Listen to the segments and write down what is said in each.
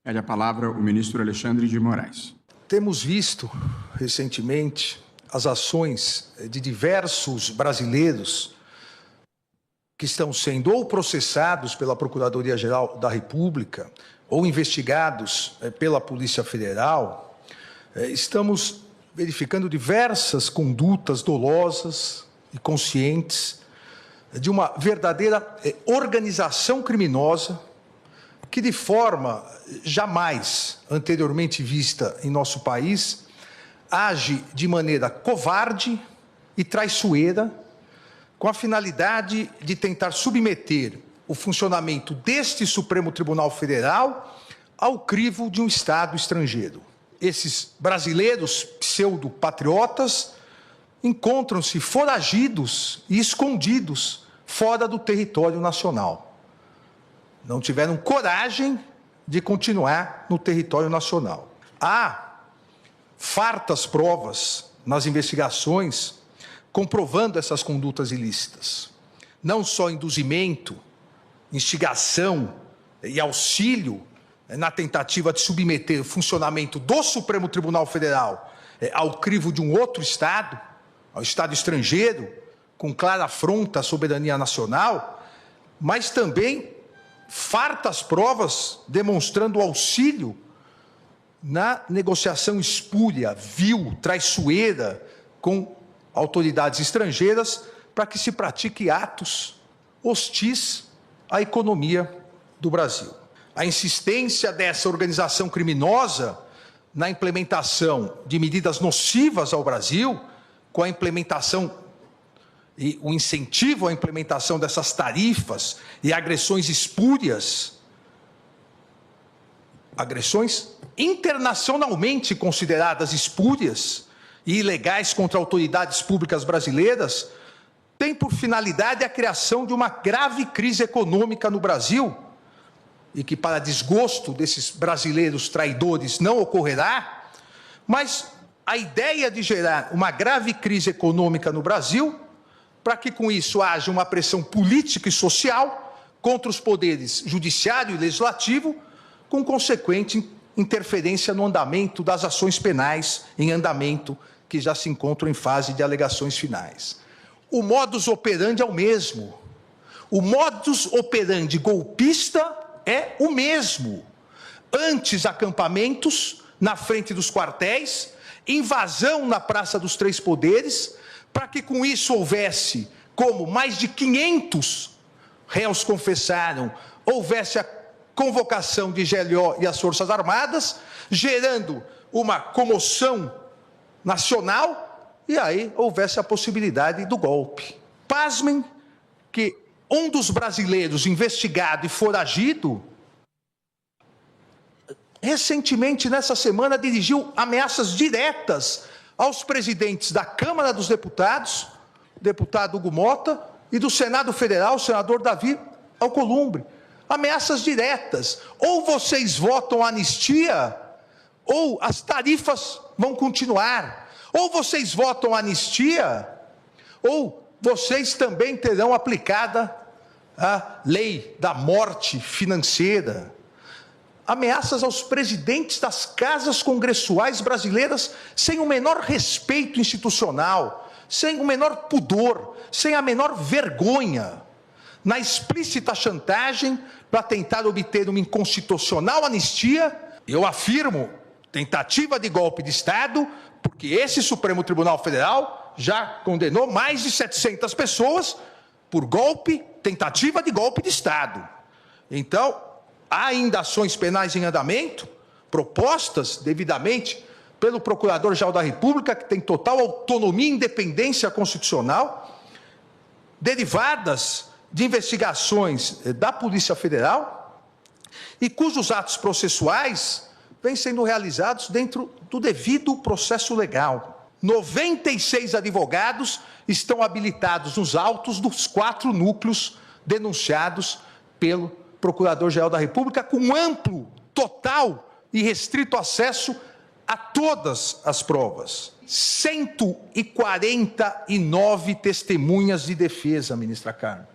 Pede a palavra o ministro Alexandre de Moraes. Temos visto, recentemente, as ações de diversos brasileiros que estão sendo ou processados pela Procuradoria-Geral da República ou investigados pela Polícia Federal. Estamos verificando diversas condutas dolosas e conscientes de uma verdadeira organização criminosa que, de forma jamais anteriormente vista em nosso país, age de maneira covarde e traiçoeira, com a finalidade de tentar submeter o funcionamento deste Supremo Tribunal Federal ao crivo de um Estado estrangeiro. Esses brasileiros pseudo-patriotas encontram-se foragidos e escondidos fora do território nacional. Não tiveram coragem de continuar no território nacional. Há fartas provas nas investigações comprovando essas condutas ilícitas. Não só induzimento, instigação e auxílio na tentativa de submeter o funcionamento do Supremo Tribunal Federal ao crivo de um outro Estado, ao Estado estrangeiro, com clara afronta à soberania nacional, mas também fartas provas demonstrando auxílio na negociação espúria, vil, traiçoeira com autoridades estrangeiras para que se pratique atos hostis à economia do Brasil. A insistência dessa organização criminosa na implementação de medidas nocivas ao Brasil, com a implementação e o incentivo à implementação dessas tarifas e agressões espúrias, agressões internacionalmente consideradas espúrias e ilegais contra autoridades públicas brasileiras, tem por finalidade a criação de uma grave crise econômica no Brasil, e que, para desgosto desses brasileiros traidores, não ocorrerá, mas a ideia de gerar uma grave crise econômica no Brasil, para que com isso haja uma pressão política e social contra os poderes judiciário e legislativo, com consequente interferência no andamento das ações penais em andamento, que já se encontram em fase de alegações finais. O modus operandi é o mesmo. O modus operandi golpista é o mesmo. Antes, acampamentos na frente dos quartéis, invasão na Praça dos Três Poderes, para que com isso houvesse, como mais de 500 réus confessaram, houvesse a convocação de GLO e as Forças Armadas, gerando uma comoção nacional, e aí houvesse a possibilidade do golpe. Pasmem que um dos brasileiros investigado e foragido, recentemente, nessa semana, dirigiu ameaças diretas aos presidentes da Câmara dos Deputados, o deputado Hugo Mota, e do Senado Federal, o senador Davi Alcolumbre. Ameaças diretas. Ou vocês votam anistia, ou as tarifas vão continuar. Ou vocês votam anistia, ou vocês também terão aplicada a lei da morte financeira. Ameaças aos presidentes das casas congressuais brasileiras sem o menor respeito institucional, sem o menor pudor, sem a menor vergonha, na explícita chantagem para tentar obter uma inconstitucional anistia. Eu afirmo, tentativa de golpe de Estado, porque esse Supremo Tribunal Federal já condenou mais de 700 pessoas por golpe, tentativa de golpe de Estado. Então, há ainda ações penais em andamento, propostas devidamente pelo Procurador-Geral da República, que tem total autonomia e independência constitucional, derivadas de investigações da Polícia Federal, e cujos atos processuais vêm sendo realizados dentro do devido processo legal. 96 advogados estão habilitados nos autos dos 4 núcleos denunciados pelo Procurador-Geral da República, com amplo, total e restrito acesso a todas as provas. 149 testemunhas de defesa, ministra Carmen.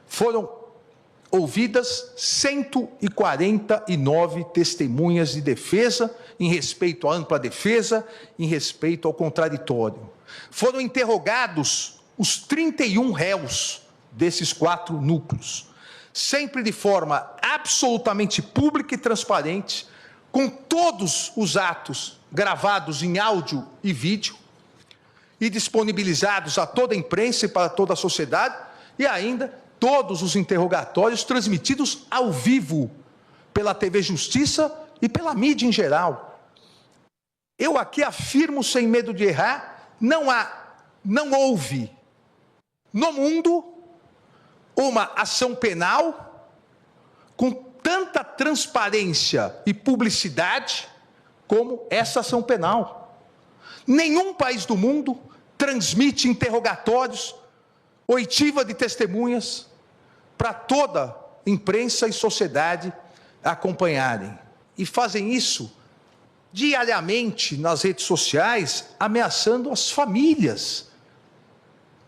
Foram ouvidas 149 testemunhas de defesa, em respeito à ampla defesa, em respeito ao contraditório. Foram interrogados os 31 réus desses 4 núcleos, sempre de forma absolutamente pública e transparente, com todos os atos gravados em áudio e vídeo, e disponibilizados a toda a imprensa e para toda a sociedade, e ainda todos os interrogatórios transmitidos ao vivo pela TV Justiça e pela mídia em geral. Eu aqui afirmo sem medo de errar, não houve no mundo uma ação penal com tanta transparência e publicidade como essa ação penal. Nenhum país do mundo transmite interrogatórios, oitiva de testemunhas, para toda a imprensa e sociedade acompanharem. E fazem isso diariamente nas redes sociais, ameaçando as famílias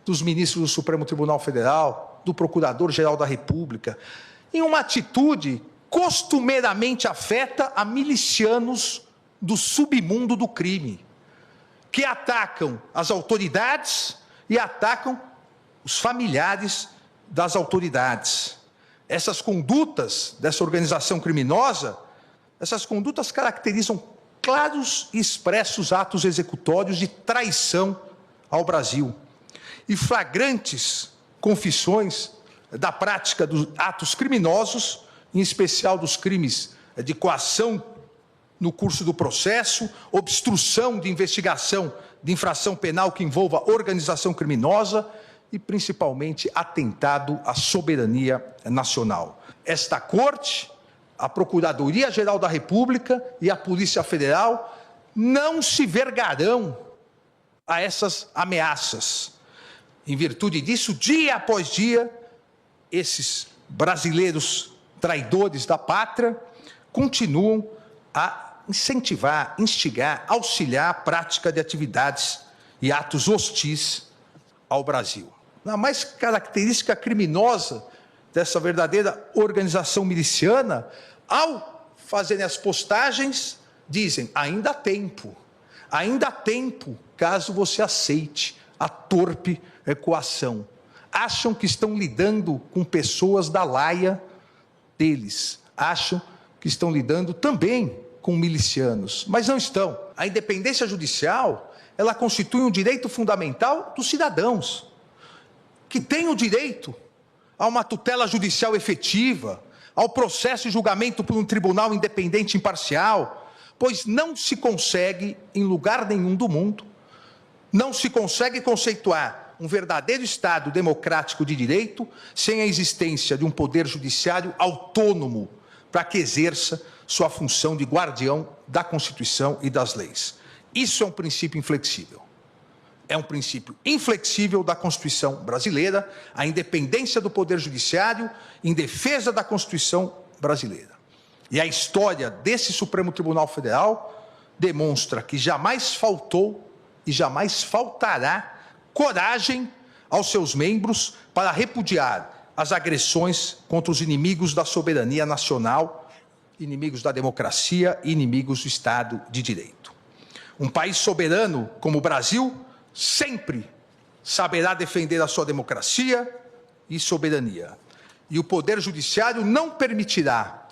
dos ministros do Supremo Tribunal Federal, do Procurador-Geral da República, em uma atitude costumeiramente afeta a milicianos do submundo do crime, que atacam as autoridades e atacam os familiares das autoridades. Essas condutas dessa organização criminosa, essas condutas caracterizam claros e expressos atos executórios de traição ao Brasil e flagrantes confissões da prática dos atos criminosos, em especial dos crimes de coação no curso do processo, obstrução de investigação de infração penal que envolva organização criminosa e, principalmente, atentado à soberania nacional. Esta Corte, a Procuradoria-Geral da República e a Polícia Federal não se vergarão a essas ameaças. Em virtude disso, dia após dia, esses brasileiros traidores da pátria continuam a incentivar, instigar, auxiliar a prática de atividades e atos hostis ao Brasil. A mais característica criminosa dessa verdadeira organização miliciana, ao fazerem as postagens, dizem, ainda há tempo, caso você aceite a torpe coação. Acham que estão lidando com pessoas da laia deles, acham que estão lidando também com milicianos, mas não estão. A independência judicial, ela constitui um direito fundamental dos cidadãos, que têm o direito a uma tutela judicial efetiva, ao processo e julgamento por um tribunal independente e imparcial, pois não se consegue, em lugar nenhum do mundo, não se consegue conceituar um verdadeiro Estado democrático de direito sem a existência de um poder judiciário autônomo para que exerça sua função de guardião da Constituição e das leis. Isso é um princípio inflexível. É um princípio inflexível da Constituição brasileira, a independência do Poder Judiciário em defesa da Constituição brasileira. E a história desse Supremo Tribunal Federal demonstra que jamais faltou e jamais faltará coragem aos seus membros para repudiar as agressões contra os inimigos da soberania nacional, inimigos da democracia e inimigos do Estado de Direito. Um país soberano como o Brasil sempre saberá defender a sua democracia e soberania. E o Poder Judiciário não permitirá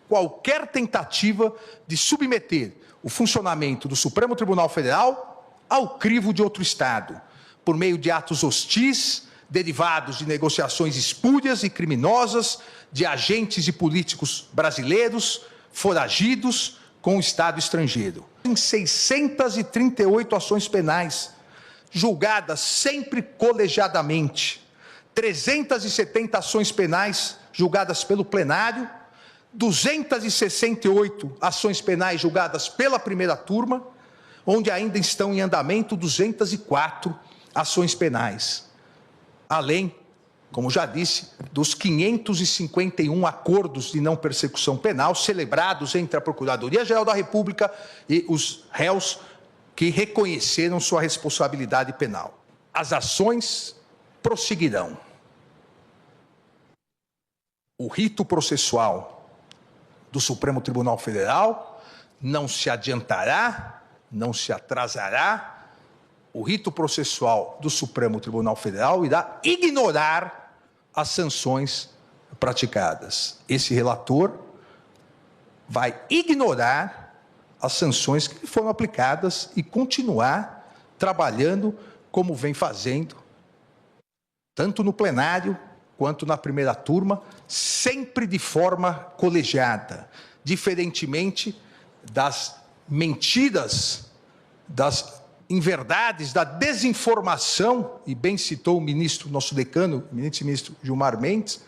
qualquer tentativa de submeter o funcionamento do Supremo Tribunal Federal ao crivo de outro Estado, por meio de atos hostis, derivados de negociações espúrias e criminosas de agentes e políticos brasileiros foragidos com o Estado estrangeiro. Em 638 ações penais, julgadas sempre colegiadamente, 370 ações penais julgadas pelo plenário, 268 ações penais julgadas pela primeira turma, onde ainda estão em andamento 204 ações penais. Além, como já disse, dos 551 acordos de não persecução penal celebrados entre a Procuradoria-Geral da República e os réus que reconheceram sua responsabilidade penal. As ações prosseguirão. o rito processual do Supremo Tribunal Federal não se adiantará, não se atrasará. O rito processual do Supremo Tribunal Federal irá ignorar as sanções praticadas. Esse relator vai ignorar as sanções que foram aplicadas e continuar trabalhando como vem fazendo, tanto no plenário quanto na primeira turma, sempre de forma colegiada, diferentemente das mentiras, das inverdades, da desinformação, e bem citou o ministro, nosso decano, o ministro Gilmar Mendes,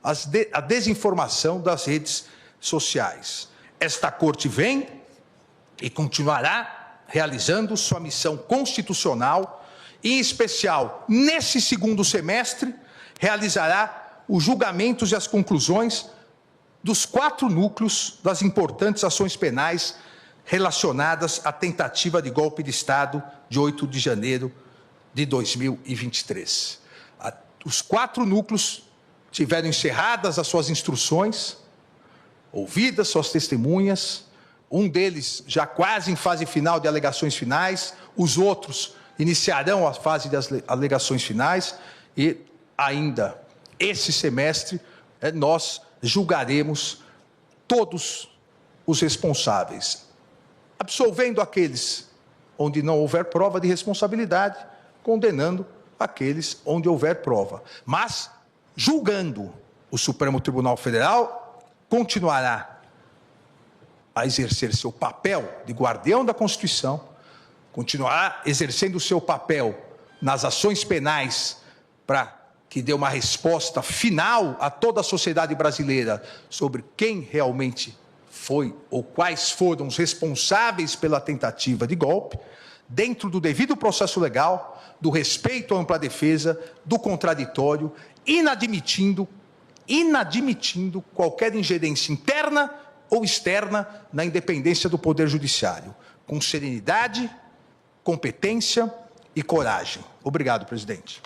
a desinformação das redes sociais. Esta corte vem e continuará realizando sua missão constitucional, e, em especial, nesse segundo semestre, realizará os julgamentos e as conclusões dos 4 núcleos das importantes ações penais relacionadas à tentativa de golpe de Estado de 8 de janeiro de 2023. Os 4 núcleos tiveram encerradas as suas instruções, ouvidas suas testemunhas, um deles já quase em fase final de alegações finais, os outros iniciarão a fase das alegações finais e ainda esse semestre nós julgaremos todos os responsáveis, absolvendo aqueles onde não houver prova de responsabilidade, condenando aqueles onde houver prova. Mas, julgando, o Supremo Tribunal Federal continuará a exercer seu papel de guardião da Constituição, continuará exercendo o seu papel nas ações penais para que dê uma resposta final a toda a sociedade brasileira sobre quem realmente foi ou quais foram os responsáveis pela tentativa de golpe, dentro do devido processo legal, do respeito à ampla defesa, do contraditório, inadmitindo qualquer ingerência interna ou externa na independência do Poder Judiciário, com serenidade, competência e coragem. Obrigado, presidente.